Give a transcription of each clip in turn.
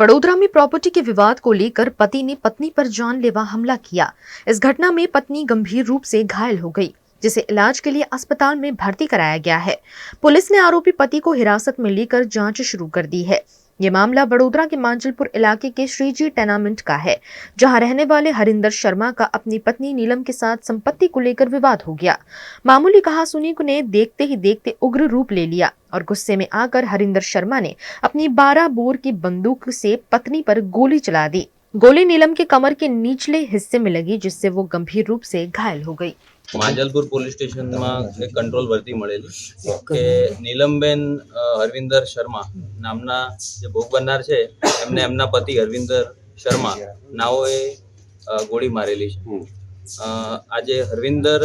वडोदरा में प्रॉपर्टी के विवाद को लेकर पति ने पत्नी पर जानलेवा हमला किया। इस घटना में पत्नी गंभीर रूप से घायल हो गई, जिसे इलाज के लिए अस्पताल में भर्ती कराया गया है। पुलिस ने आरोपी पति को हिरासत में लेकर जांच शुरू कर दी है। ये मामला वडोदरा के मांजलपुर इलाके के श्रीजी टेनामेंट का है, जहां रहने वाले हरिंदर शर्मा का अपनी पत्नी नीलम के साथ संपत्ति को लेकर विवाद हो गया। मामूली कहासुनी ने देखते ही देखते उग्र रूप ले लिया और गुस्से में आकर हरिंदर शर्मा ने अपनी 12 बोर की बंदूक से पत्नी पर गोली चला दी। गोली नीलम के कमर के निचले हिस्से में लगी, जिससे वो गंभीर रूप से घायल हो गई। માંજલપુર પોલીસ સ્ટેશનમાં એક કંટ્રોલ ભરતી મળેલી કે નીલમબેન હરવિંદર શર્મા નામના જે ભોગ બનનાર છે એમને એમના પતિ હરવિંદર શર્મા નાઓએ ગોળી મારેલી છે। આજે હરવિંદર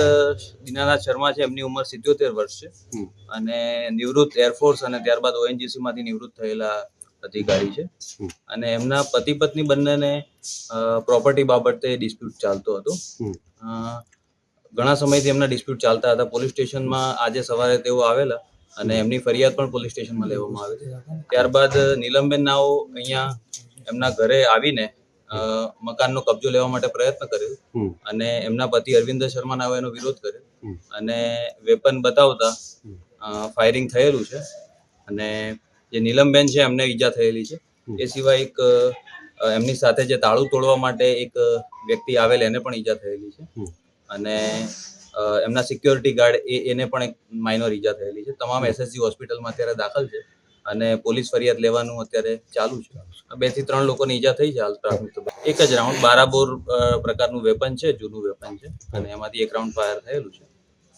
દીનાનાથ શર્મા છે, એમની ઉંમર 77 વર્ષ છે અને નિવૃત્ત એરફોર્સ અને ત્યારબાદ ONGC માંથી નિવૃત્ત થયેલા અધિકારી છે અને એમના પતિ પત્ની બંનેને પ્રોપર્ટી બાબતે ડિસ્પ્યુટ ચાલતો હતો। ઘણા સમયથી એમના ડિસ્પ્યુટ ચાલતા હતા। પોલીસ સ્ટેશનમાં આજે સવારે તેઓ આવેલા અને એમની ફરિયાદ પણ પોલીસ સ્ટેશનમાં લેવામાં આવી। ત્યારબાદ નીલમબેન નાઓ અહીંયા એમના ઘરે આવીને મકાનનો કબજો લેવા માટે પ્રયત્ન કર્યો અને એમના પતિ અરવિંદર શર્મા નાઓએ એનો વિરોધ કર્યો અને વેપન બતાવતા ફાયરિંગ થયેલું છે અને જે નીલમબેન છે એમને ઈજા થયેલી છે। એ સિવાય એક એમની સાથે જે તાળું તોડવા માટે એક વ્યક્તિ આવેલ એને પણ ઈજા થયેલી છે અને એમના સિક્યોરિટી ગાર્ડ એને પણ એક માઇનર ઈજા થયેલી છે। તમામ SSG હોસ્પિટલમાં અત્યારે દાખલ છે અને પોલીસ ફરિયાદ લેવાનું અત્યારે ચાલુ છે। 2 થી 3 લોકોને ઈજા થઈ છે હાલ પ્રાથમિક તબક્કે। એક જ રાઉન્ડ 12 બોર પ્રકારનું વેપન છે, જૂનું વેપન છે અને એમાંથી એક રાઉન્ડ ફાયર થયેલું છે।